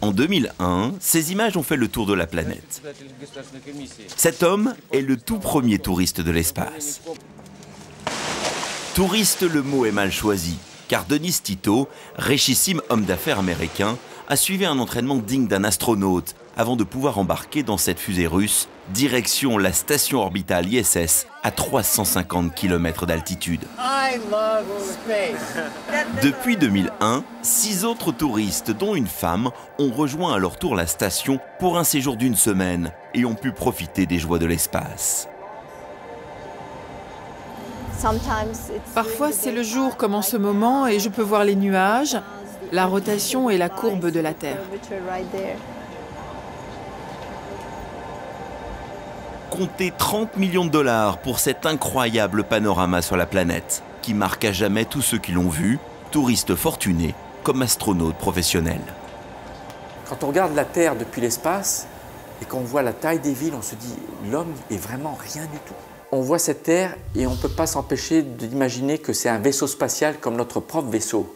En 2001, ces images ont fait le tour de la planète. Cet homme est le tout premier touriste de l'espace. Touriste, le mot est mal choisi, car Denis Tito, richissime homme d'affaires américain, a suivi un entraînement digne d'un astronaute avant de pouvoir embarquer dans cette fusée russe, direction la station orbitale ISS à 350 km d'altitude. Depuis 2001, 6 autres touristes, dont une femme, ont rejoint à leur tour la station pour un séjour d'une semaine et ont pu profiter des joies de l'espace. Parfois, c'est le jour comme en ce moment et je peux voir les nuages, la rotation et la courbe de la Terre. Comptez 30 millions de dollars pour cet incroyable panorama sur la planète, qui marque à jamais tous ceux qui l'ont vu, touristes fortunés comme astronautes professionnels. Quand on regarde la Terre depuis l'espace et qu'on voit la taille des villes, on se dit l'homme est vraiment rien du tout. On voit cette Terre et on ne peut pas s'empêcher d'imaginer que c'est un vaisseau spatial comme notre propre vaisseau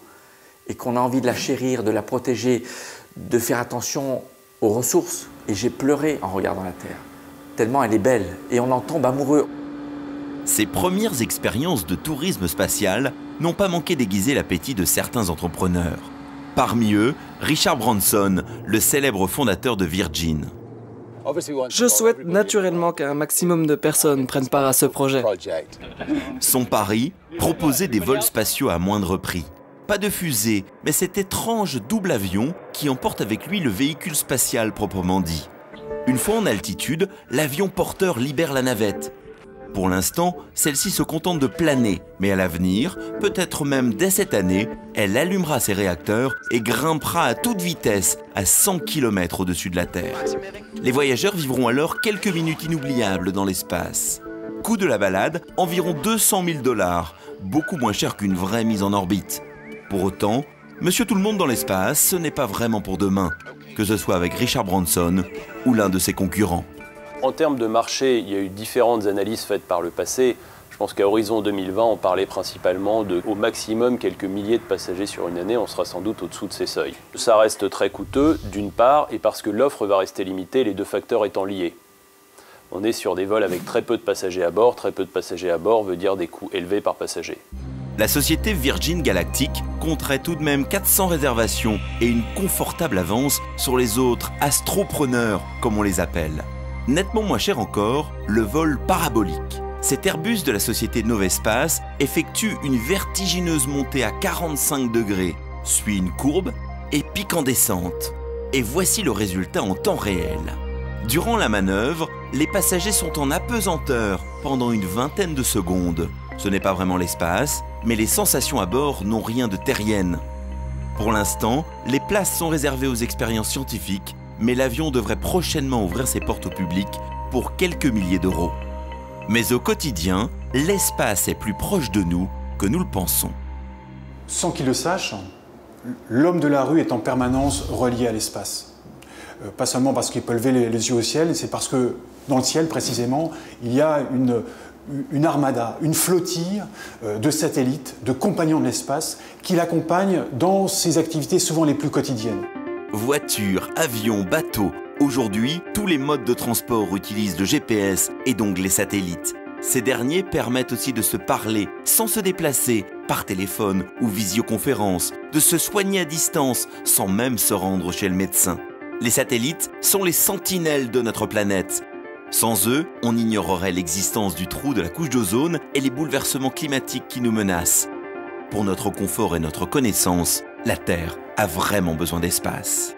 et qu'on a envie de la chérir, de la protéger, de faire attention aux ressources. Et j'ai pleuré en regardant la Terre, tellement elle est belle et on en tombe amoureux. Ces premières expériences de tourisme spatial n'ont pas manqué d'aiguiser l'appétit de certains entrepreneurs. Parmi eux, Richard Branson, le célèbre fondateur de Virgin. Je souhaite naturellement qu'un maximum de personnes prennent part à ce projet. Son pari, proposer des vols spatiaux à moindre prix. Pas de fusée, mais cet étrange double avion qui emporte avec lui le véhicule spatial proprement dit. Une fois en altitude, l'avion porteur libère la navette. Pour l'instant, celle-ci se contente de planer, mais à l'avenir, peut-être même dès cette année, elle allumera ses réacteurs et grimpera à toute vitesse à 100 km au-dessus de la Terre. Les voyageurs vivront alors quelques minutes inoubliables dans l'espace. Coût de la balade, environ 200 000 $, beaucoup moins cher qu'une vraie mise en orbite. Pour autant, Monsieur Tout-le-Monde dans l'espace, ce n'est pas vraiment pour demain, que ce soit avec Richard Branson ou l'un de ses concurrents. En termes de marché, il y a eu différentes analyses faites par le passé. Je pense qu'à horizon 2020, on parlait principalement de, au maximum, quelques milliers de passagers sur une année. On sera sans doute au-dessous de ces seuils. Ça reste très coûteux, d'une part, et parce que l'offre va rester limitée, les deux facteurs étant liés. On est sur des vols avec très peu de passagers à bord. Très peu de passagers à bord veut dire des coûts élevés par passager. La société Virgin Galactic compterait tout de même 400 réservations et une confortable avance sur les autres astropreneurs, comme on les appelle. Nettement moins cher encore, le vol parabolique. Cet Airbus de la société Novespace effectue une vertigineuse montée à 45 degrés, suit une courbe et pique en descente. Et voici le résultat en temps réel. Durant la manœuvre, les passagers sont en apesanteur pendant une vingtaine de secondes. Ce n'est pas vraiment l'espace, mais les sensations à bord n'ont rien de terrienne. Pour l'instant, les places sont réservées aux expériences scientifiques, mais l'avion devrait prochainement ouvrir ses portes au public pour quelques milliers d'euros. Mais au quotidien, l'espace est plus proche de nous que nous le pensons. Sans qu'il le sache, l'homme de la rue est en permanence relié à l'espace. Pas seulement parce qu'il peut lever les yeux au ciel, c'est parce que dans le ciel précisément, il y a une armada, une flottille de satellites, de compagnons de l'espace qui l'accompagnent dans ses activités souvent les plus quotidiennes. Voitures, avions, bateaux. Aujourd'hui, tous les modes de transport utilisent le GPS et donc les satellites. Ces derniers permettent aussi de se parler sans se déplacer, par téléphone ou visioconférence, de se soigner à distance sans même se rendre chez le médecin. Les satellites sont les sentinelles de notre planète. Sans eux, on ignorerait l'existence du trou de la couche d'ozone et les bouleversements climatiques qui nous menacent. Pour notre confort et notre connaissance, la Terre a vraiment besoin d'espace.